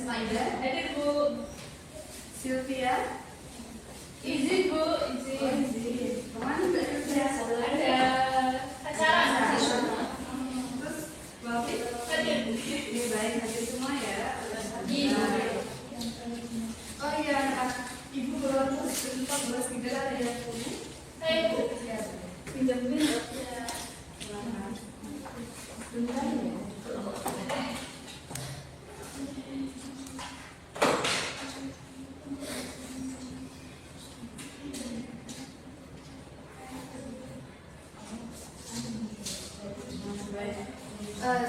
Maida. Hadir Bu. Sylvia. Izin Bu, izin. Oh, izin. Kemana Mbak Sylvia? Ada acara nanti. Terus Bapak Hadir. ini baik hadir semua ya. Iya. Oh iya, Ibu baru sebentar 14 tidak ada yang punya. Hai Bu. Pinjam-pinjam. Bentar ya.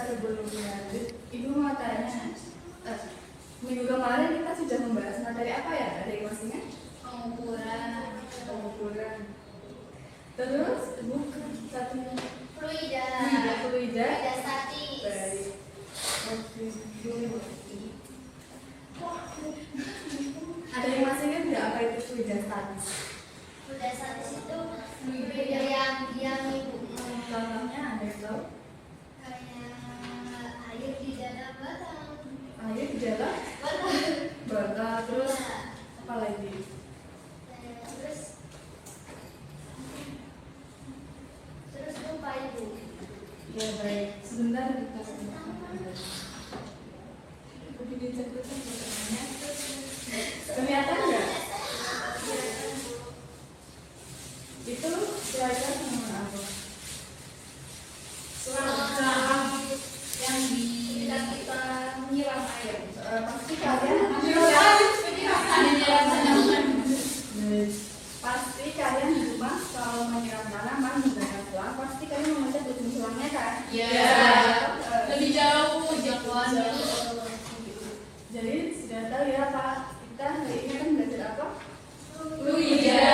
Sebelum lanjut, Ibu mau tanya, minggu kemarin kita sudah membahas materi apa ya? Ada yang masih ingat? Pengukuran. Terus, bukan satunya Fluida. fluida. Statis. Baik. Ada yang masih ingat nggak apa itu fluida statis? Fluida statis itu fluida yang diam Ibu. Contohnya ada yang tahu? Kayak air di dalam batang. Air di dalam botol. Terus Ya. apa lagi? Terus lupa Ibu. Ya baik. Sebentar kita begini cekutnya kelihatan nggak? Itu pelajar sama apa? Selang yang di kita menyiram air. Pasti kalian pasti kalian di rumah kalau menyiram tanaman menggunakan selang pasti kalian memencet ujung selangnya kan? Ya. Lebih jauh jangkauannya. Jadi sudah tahu ya Pak, kita hari ini kan belajar apa? Fluida.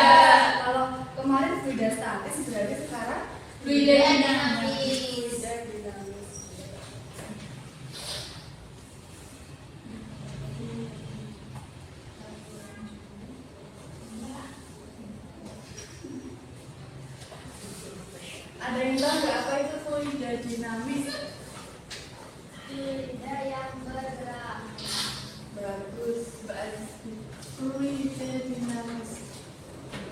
Kalau kemarin fluida statis berarti sekarang Fluida dinamis. fluida dinamis. Ada yang tahu nggak apa itu fluida dinamis? Fluida yang bergerak. Bagus, bagus. Fluida dinamis.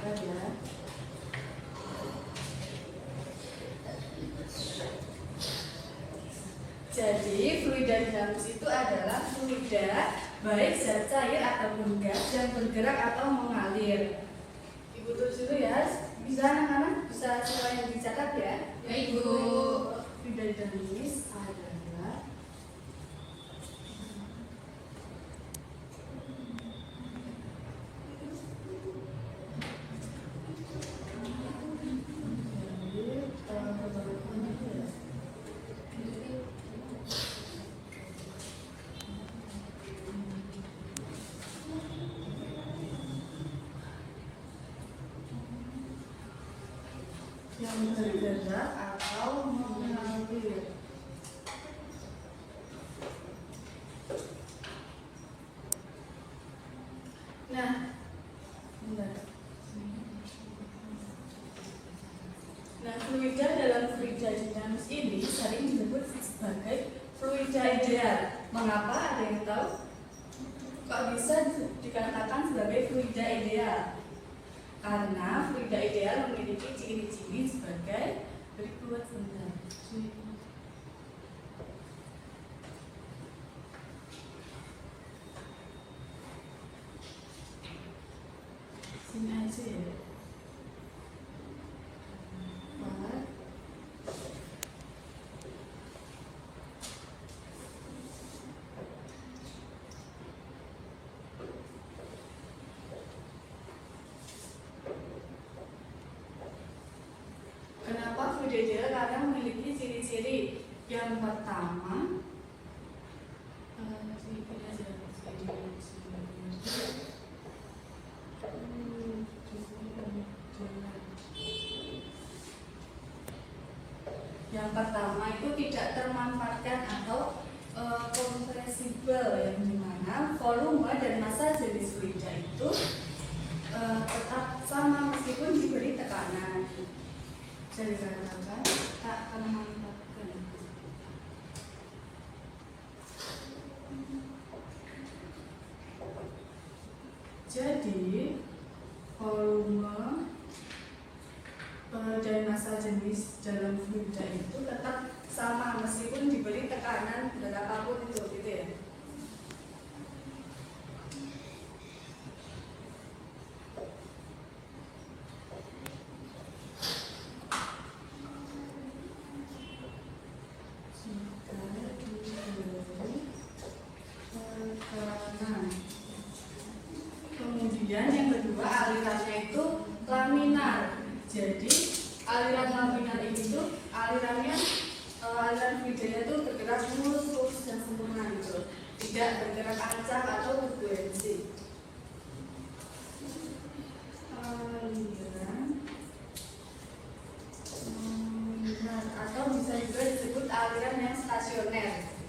Ada. Jadi fluida dinamis itu adalah fluida baik zat cair ataupun gas yang bergerak atau mengalir. Ibu tulis dulu ya. Bisa anak-anak bisa supaya dicatat ya. Ya Ibu. Fluida dinamis adalah yang bergerak atau mengalir. Nah, bentar. Nah, fluida dalam fluida dinamis ini sering disebut sebagai fluida ideal. Mengapa? Ada yang tahu? Kok bisa dikatakan sebagai fluida ideal? Karena fluida ideal memiliki ciri-ciri sebagai berikut. Sebentar. Sini aja ya. Kenapa fluida ideal? Karena memiliki ciri-ciri. Yang pertama, yang pertama itu tidak termanfaatkan atau kompresibel, yang dimana volume dan massa jenis fluida itu tetap sama meskipun diberi tekanan. Bisa dikatakan tak termanfaatkan. Jadi volume dan massa jenis dalam fluida itu tetap sama meskipun diberi tekanan berapapun itu, gitu ya. Kemudian yang kedua alirannya itu laminar. Jadi aliran laminar ini tuh aliran fluidanya tuh bergerak lurus dan sempurna gitu, tidak bergerak acak atau turbulensi. Aliran atau bisa juga disebut aliran yang stasioner.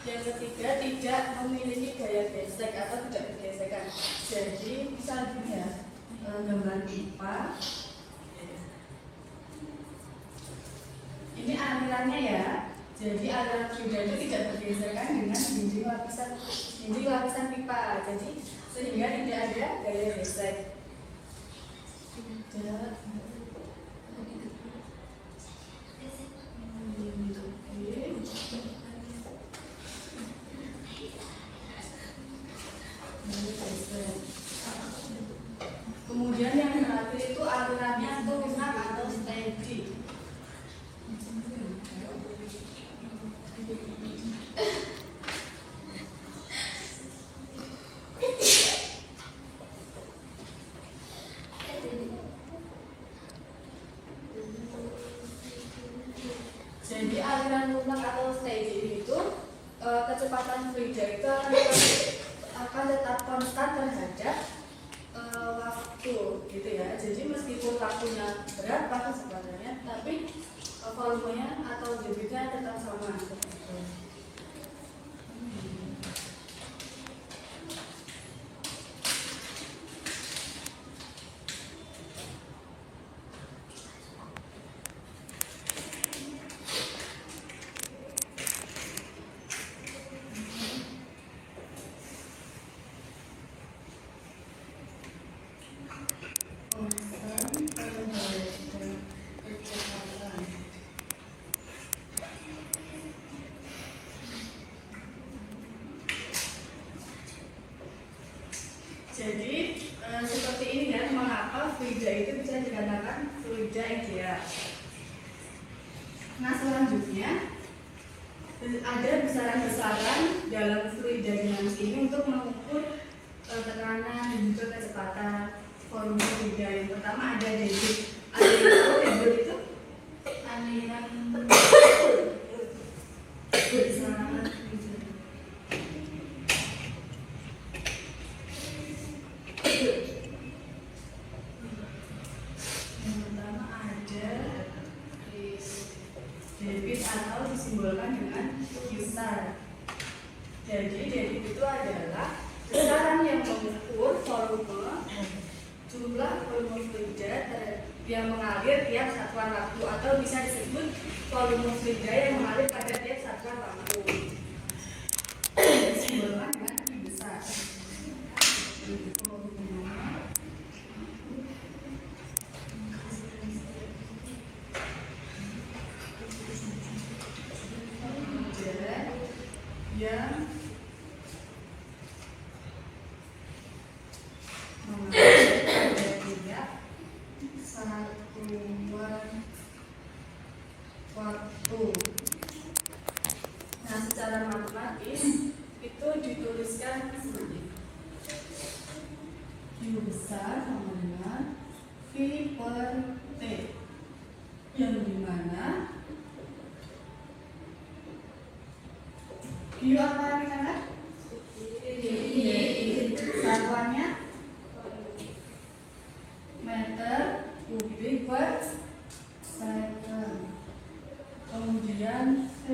Yang ketiga tidak memiliki gaya gesek atau tidak bergesekan. Jadi misalnya ya, gambar pipa. Ini alirannya ya. Jadi aliran fluida itu tidak bergesekan dengan dinding lapisan pipa. Jadi sehingga tidak ada gaya gesek. Tidak Kemudian yang terakhir itu alirannya lunak atau steady. Jadi aliran lunak atau steady itu kecepatan fluida itu akan tetap konstan terhadap waktu, gitu ya. Jadi meskipun waktunya berapa sebenarnya, tapi volumenya atau debitnya tetap sama. Jadi seperti ini ya, mengapa fluida itu bisa dikatakan fluida ideal. Nah selanjutnya ada besaran-besaran dalam fluida dinamis ini untuk mengukur tekanan dan juga kecepatan volume fluida. Yang pertama ada debit. Debit itu aliran besaran. Debit atau disimbolkan dengan besar. Jadi debit itu adalah besaran yang mengukur volume jumlah volume fluida yang mengalir tiap satuan waktu, atau bisa disebut volume fluida yang mengalir pada tiap satuan waktu. Disimbolkan dengan besar. Yang mengalir pada tiap satuan waktu. Nah, secara matematis itu dituliskan seperti Q besar sama dengan V per T, yang dimana Q apa yang kita satuannya meter kubik per second. Kemudian V,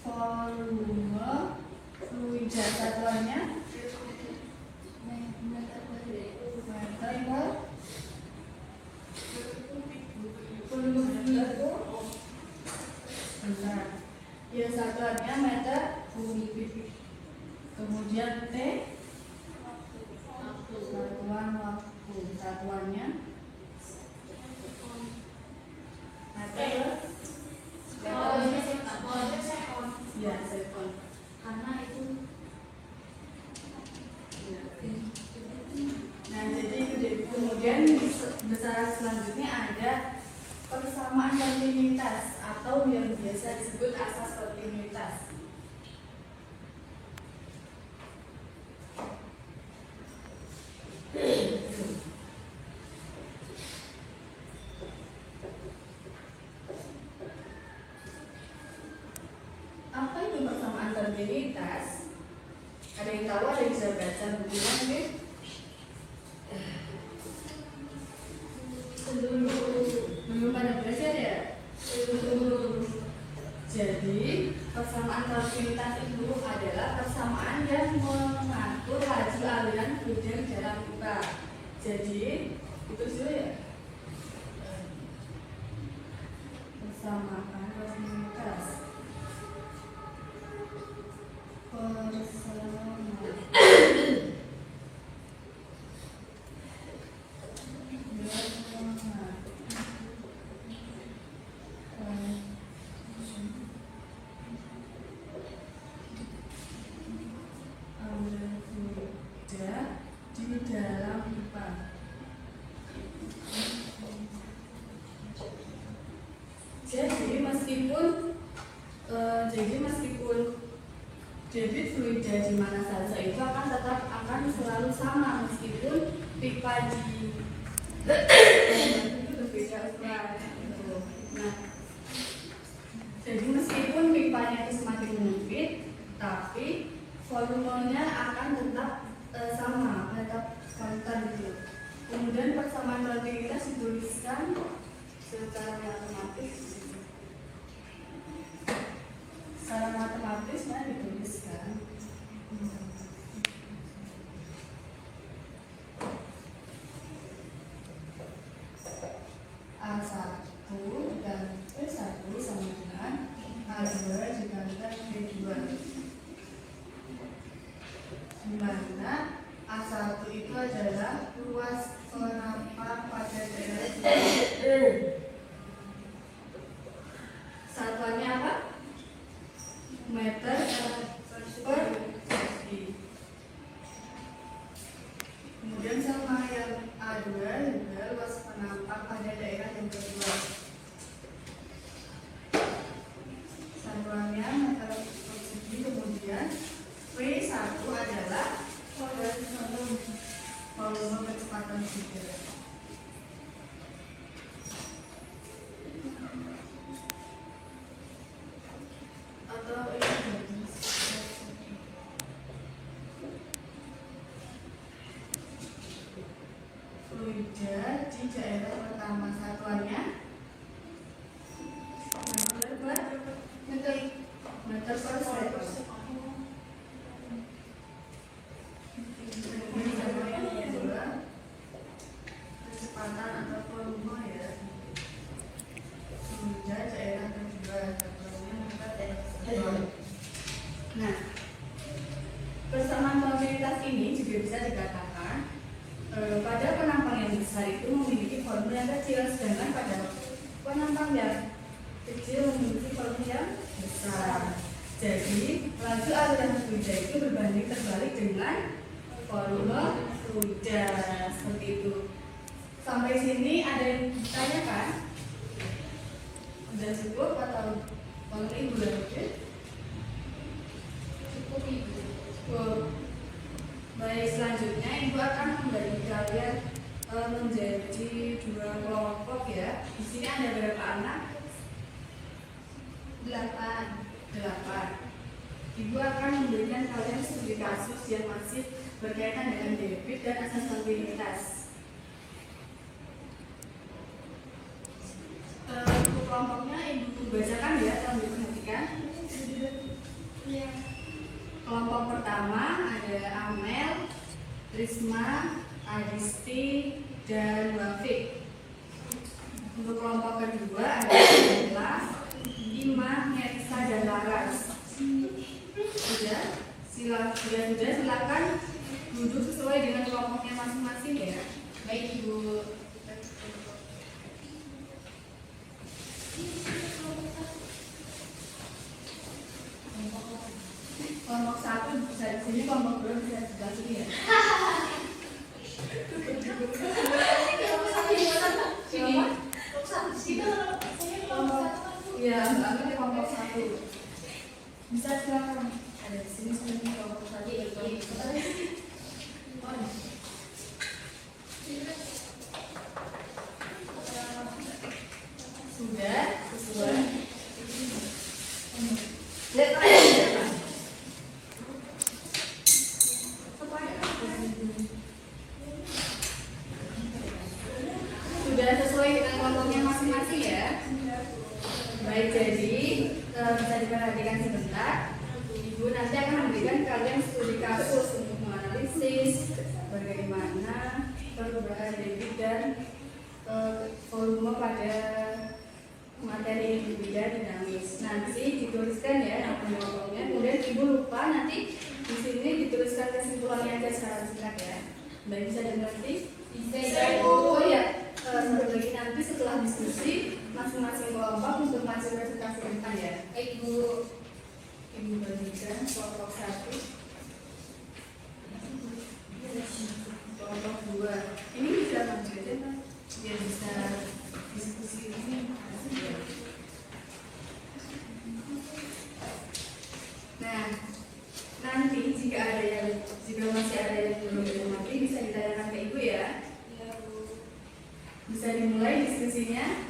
volume fluida satuannya meter per bentar. Ya satuannya meter kubik. Kemudian T, satuan waktu satuannya meter ya sekon. Karena itu Nah jadi kemudian besaran selanjutnya ada persamaan kontinuitas atau yang biasa disebut asas kontinuitas. Apa itu persamaan kontinuitas? Ada yang tahu, ada yang bisa baca bukunya mungkin? Belum pada belajar ya? Jadi persamaan kontinuitas itu adalah persamaan yang mengatur laju aliran fluida dalam pipa. Jadi itu sih ya. Persamaan kontinuitas. Di dalam pipa. Jadi meskipun debit fluida di mana saja itu akan selalu sama meskipun pipa di itu berbeda ukuran. Nah, jadi meskipun pipanya itu semakin menyempit, tapi volumenya akan tetap sama, tetap konstan gitu. Kemudian persamaan kontinuitas dituliskan secara matematis. Secara matematisnya dituliskan A1 dan P1 sama dengan A2 dikalikan P2, di mana A1 itu adalah luas penampang pada daerah. Satuannya apa? Meter per segi. Kemudian sama yang A2 juga luas penampang pada daerah yang kedua. Satuannya meter persegi. Kemudian V1 adalah volume kecepatan fluida. Atau fluida di daerah pertama satuannya meter per second. Kecepatan atau volume ya. Fluida daerah kedua satuannya meter per second. Nah, persamaan kontinuitas ini juga bisa dikatakan pada penampang yang besar itu memiliki volume yang kecil, sedangkan pada penampang yang kecil memiliki volume yang besar. Jadi laju aliran fluida itu berbanding terbalik dengan volume fluida, seperti itu. Sampai sini ada yang ditanyakan? Sudah cukup atau tolong ibu lanjut? cukup ibu. Baik, selanjutnya ibu akan membagi kalian menjadi dua kelompok ya. Di sini ada berapa anak? 8. 8. Ibu akan memberikan kalian studi kasus yang masih berkaitan dengan debit dan aksesibilitas. Untuk kelompoknya Ibu bacakan ya, tolong diperhatikan. Kelompok pertama ada Amel, Risma, Adisti, dan Wafik. Untuk kelompok kedua ada Bella, Ima, Netsa, dan Laras. Sudah silakan duduk sesuai dengan kelompoknya masing-masing ya. Baik Ibu. Kelompok 1 bisa di sini, kelompok 2 bisa di sebelah sini ya. Iya, ambil kelompok 1. Bisa silakan. Ada di sini sebenarnya kelompok 1. Sudah sesuai. Sudah sesuai dengan kelompoknya masing-masing ya. Baik, jadi bisa diperhatikan sebentar. Ibu nanti akan memberikan kalian studi kasus untuk menganalisis bagaimana perubahan debit dan volume pada materi berbeda dinamis. Nanti dituliskan ya nama kelompoknya. Kemudian Ibu lupa nanti di sini dituliskan kesimpulannya aja secara singkat ya. Baik, bisa dimengerti? Bisa. Oh ya, satu lagi nanti setelah diskusi masing-masing kelompok untuk hasil presentasikan ya. Ibu bagikan kelompok 1, kelompok 2. Ini bisa lanjutin kan? Biar bisa diskusi ini. Nah, nanti jika masih ada yang belum mengerti bisa ditanyakan ke Ibu ya. Bisa dimulai diskusinya.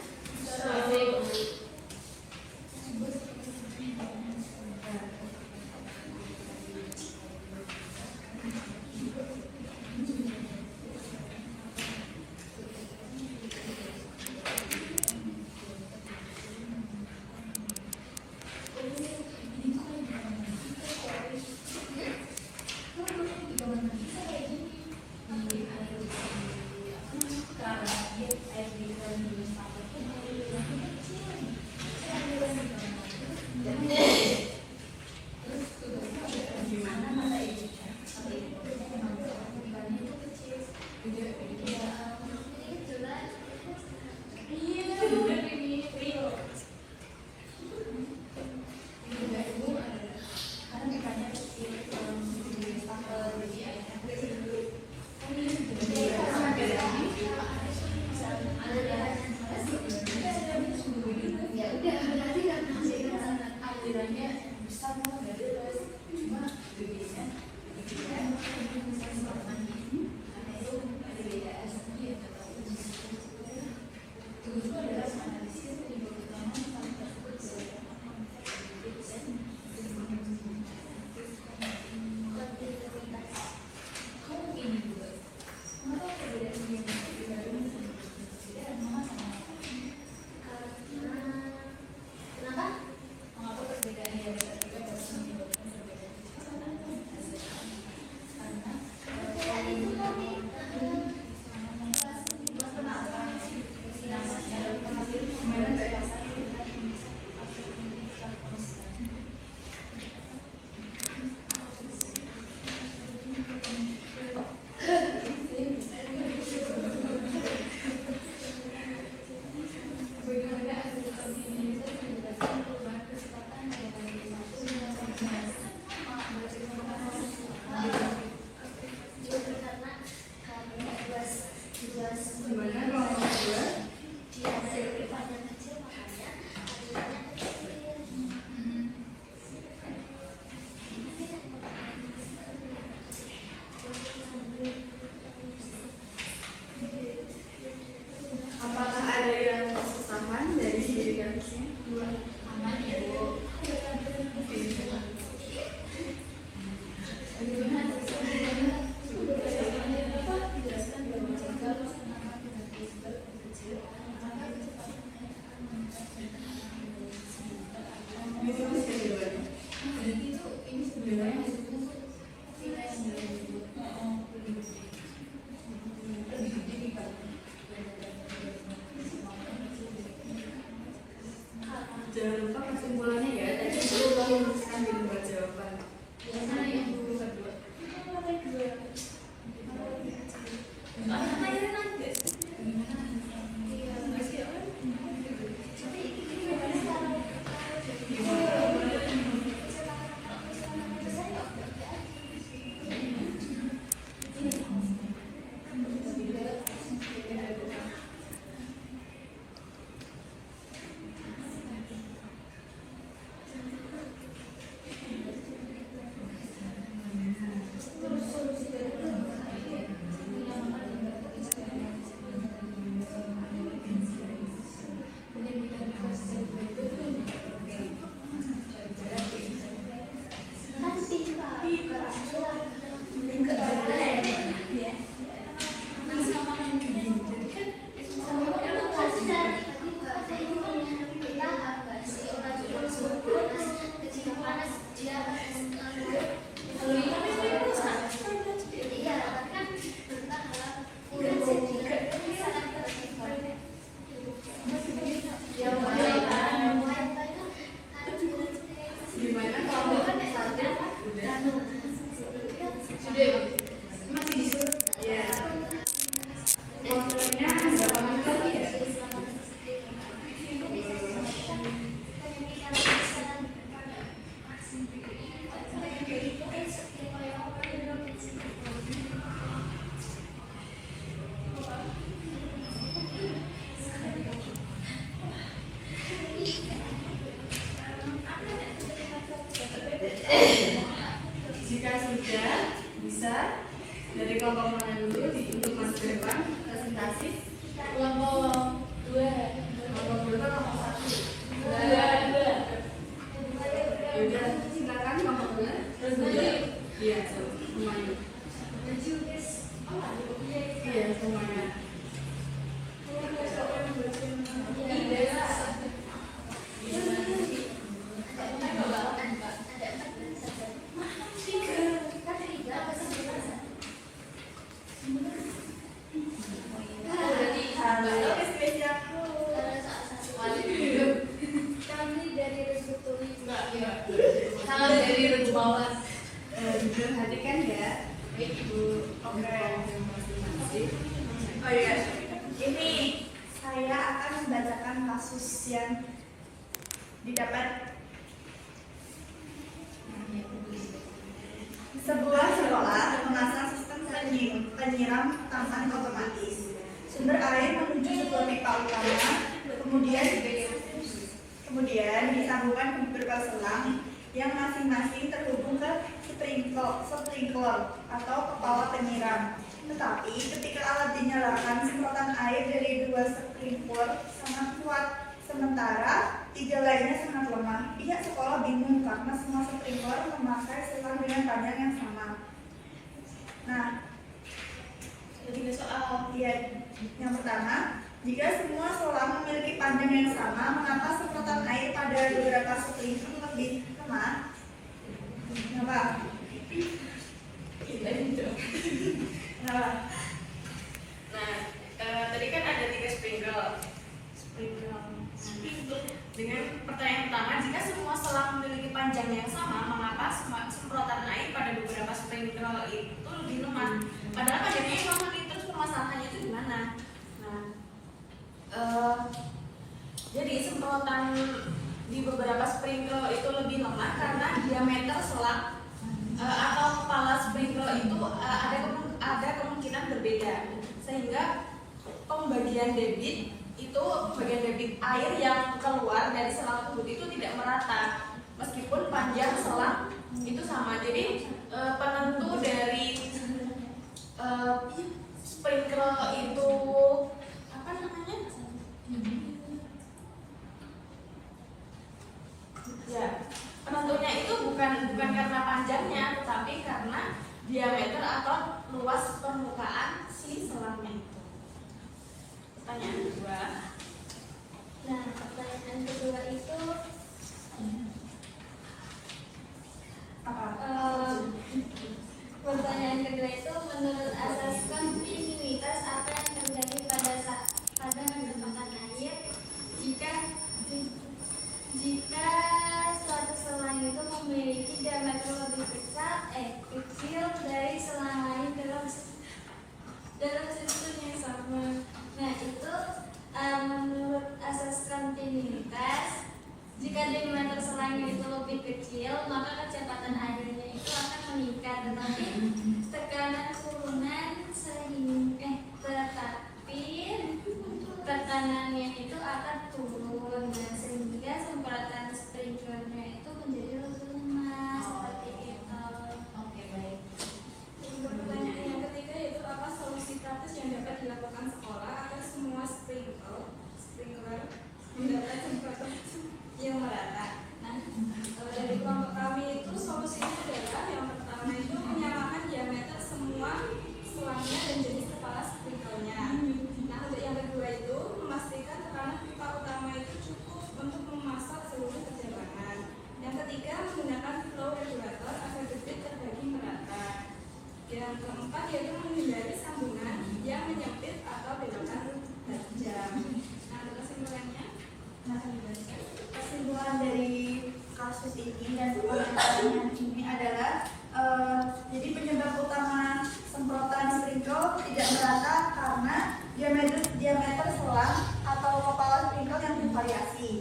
jawaban. Biasanya yang dulu. Kedua. Lantai 2. Lantai nanti. Jika sudah, bisa dari kelompok mana dulu untuk masuk ke depan presentasi? Kelompok 2. Kelompok 2 kelompok 1. 2. Yaudah, silakan kelompok 2. Iya, semuanya. Iya, semuanya. Salam dari Rejumawan. Diperhatikan ya, Ibu. Oke. Oh iya, ini saya akan membacakan kasus yang didapat. Sebuah sekolah memasang sistem penyiram tangan otomatis. Sumber air menuju sebuah pipa utama, kemudian disambungkan ke beberapa selang yang masing-masing terhubung ke sprinkler atau kepala penyiram. Tetapi ketika alat dinyalakan, semprotan air dari 2 sprinkler sangat kuat, sementara 3 lainnya sangat lemah. Pihak sekolah bingung karena semua sprinkler memakai selang dengan panjang yang sama. Nah, jadi soal yang pertama, jika semua selang memiliki panjang yang sama, mengapa semprotan air pada beberapa sprinkler lebih lemah? Kenapa? Kenapa? Nah, tadi kan ada 3 sprinkler. Dengan pertanyaan pertama, jika semua selang memiliki panjang yang sama, mengapa semprotan air pada beberapa sprinkler itu lebih lemah? Padahal panjangnya yang sama, terus permasalahannya itu di mana? Nah, jadi semprotan di beberapa sprinkler itu lebih lemah karena diameter selang atau kepala sprinkler itu ada kemungkinan berbeda, sehingga pembagian debit air yang keluar dari selang tersebut itu tidak merata meskipun panjang selang itu sama. Jadi penentu dari sprinkler itu apa namanya? Ya, penentunya itu bukan karena panjangnya, tetapi karena diameter atau luas permukaan si selangnya itu. Pertanyaan kedua. Nah, pertanyaan kedua itu Apa? Pertanyaan kedua itu menurut asas kontinuitas apa yang terjadi pada penempatan air jika suatu selang itu memiliki diameter dalam sistem yang sama. Nah itu menurut asas kontinuitas, jika diameter selangnya itu lebih kecil, maka kecepatan airnya itu akan meningkat, tetapi tekanan turunan tetapi tekanannya itu akan turun, dan sehingga semprotan sprinklernya itu menjadi lebih lemah seperti itu. Oke, baik. Pertanyaan yang ketiga yaitu apa solusi praktis yang dapat dilakukan sekolah agar semua sprinkler mendapat semprotan yang merata. Nah, dari kelompok kami itu solusinya adalah yang pertama itu menyamakan diameter semua selangnya dan jenis kepala sprinklernya. Nah, untuk yang kedua itu memastikan tekanan pipa utama itu cukup untuk memasak seluruh kejebangan. Yang ketiga menggunakan flow regulator agar debit terbagi merata. Yang keempat yaitu menghindari sambungan yang menyempit atau belokan tajam. Nah, untuk kesimpulannya, kesimpulan dari kasus ini dan permasalahan ini adalah jadi penyebab utama semprotan sprinkle tidak merata karena diameter selang atau kepala sprinkle yang bervariasi.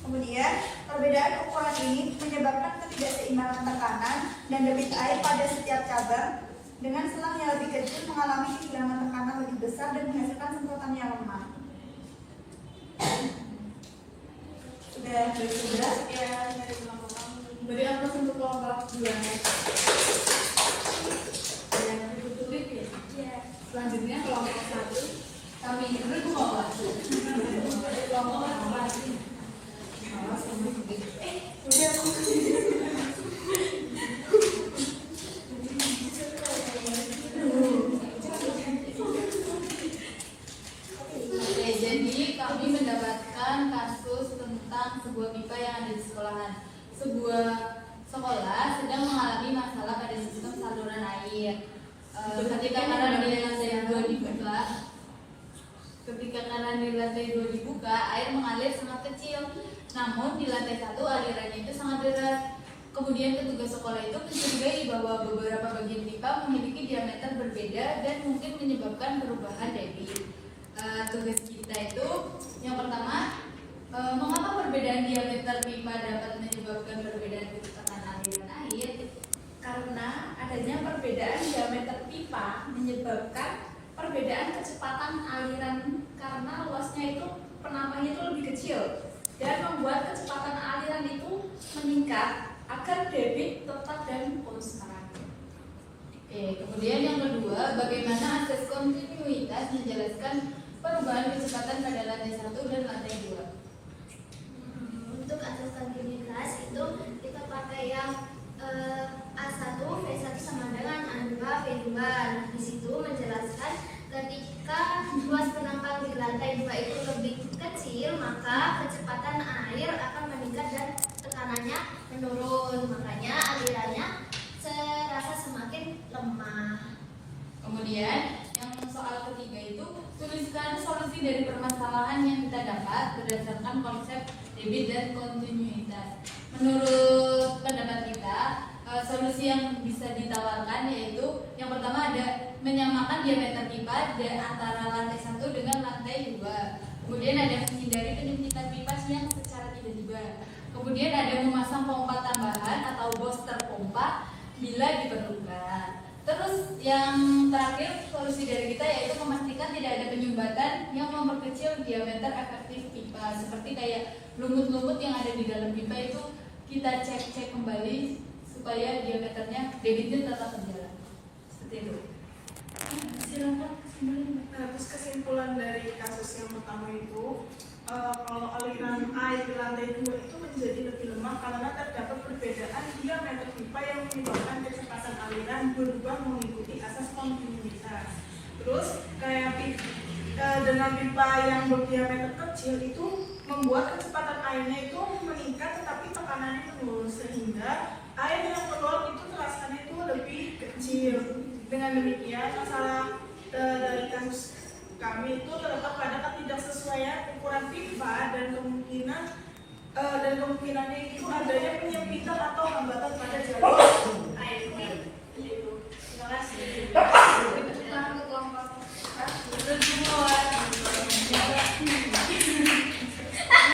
Kemudian perbedaan ukuran ini menyebabkan ketidakseimbangan tekanan dan debit air pada setiap cabang, dengan selang yang lebih kecil mengalami kehilangan tekanan lebih besar dan menghasilkan semprotan yang lemah. Sudah jelas ya dari kelompok kamu. Beri aplaus untuk kelompok 2. Yang ditutup ya? Ya. Selanjutnya kelompok 1. Kami ini kelompok 1. Kelompok 4. Oke, jadi kami mendapatkan kasus tentang sebuah pipa yang ada di sekolahan. Sebuah sekolah sedang mengalami masalah pada sistem saluran air. Ketika kanan di lantai 2 dibuka, air mengalir sangat kecil. Namun di lantai 1 alirannya itu sangat deras. Kemudian petugas sekolah itu mencurigai bahwa beberapa bagian pipa memiliki diameter berbeda dan mungkin menyebabkan perubahan debit. Tugas kita itu yang pertama, mengapa perbedaan diameter pipa dapat menyebabkan perbedaan tekanan aliran air? Karena adanya perbedaan diameter pipa menyebabkan perbedaan kecepatan aliran, karena luasnya itu penampangnya itu lebih kecil dan membuat kecepatan aliran itu meningkat agar debit tetap dan konstan. Kemudian yang kedua, bagaimana asas kontinuitas menjelaskan perubahan kecepatan pada lantai 1 dan lantai 2? Untuk asas kontinuitas itu kita pakai yang A1 V1 sama dengan A2 V2. Nah, di situ menjelaskan ketika luas penampang di lantai 2 itu lebih kecil, maka kecepatan air akan meningkat dan tekanannya menurun, makanya alirannya serasa semakin lemah. Kemudian yang soal ketiga itu, tuliskan solusi dari permasalahan yang kita dapat berdasarkan konsep debit dan kontinuitas. Menurut pendapat kita, solusi yang bisa ditawarkan yaitu yang pertama ada menyamakan diameter pipa antara lantai 1 dengan lantai 2. Kemudian ada menghindari penyempitan pipa yang secara tiba-tiba. Kemudian ada memasang pompa tambahan atau booster pompa bila diperlukan. Terus yang terakhir solusi dari kita yaitu memastikan tidak ada penyumbatan yang memperkecil diameter efektif pipa, seperti kayak lumut-lumut yang ada di dalam pipa itu kita cek kembali supaya diameternya debitnya tetap berjalan. Seperti itu. Silakan. Nah, terus kesimpulan dari kasus yang pertama itu, kalau aliran air di lantai 2 itu menjadi lebih lemah karena terdapat perbedaan diameter pipa yang menyebabkan kecepatan aliran berubah mengikuti asas kontinuitas. Terus kayak dengan pipa yang berdiameter kecil itu membuat kecepatan airnya itu meningkat tetapi tekanannya menurun, sehingga air yang keluar itu terasanya itu lebih kecil. Dengan demikian masalah dari kasus kami itu terletak pada ketidaksesuaian ukuran pipa dan kemungkinannya itu adanya penyempitan atau hambatan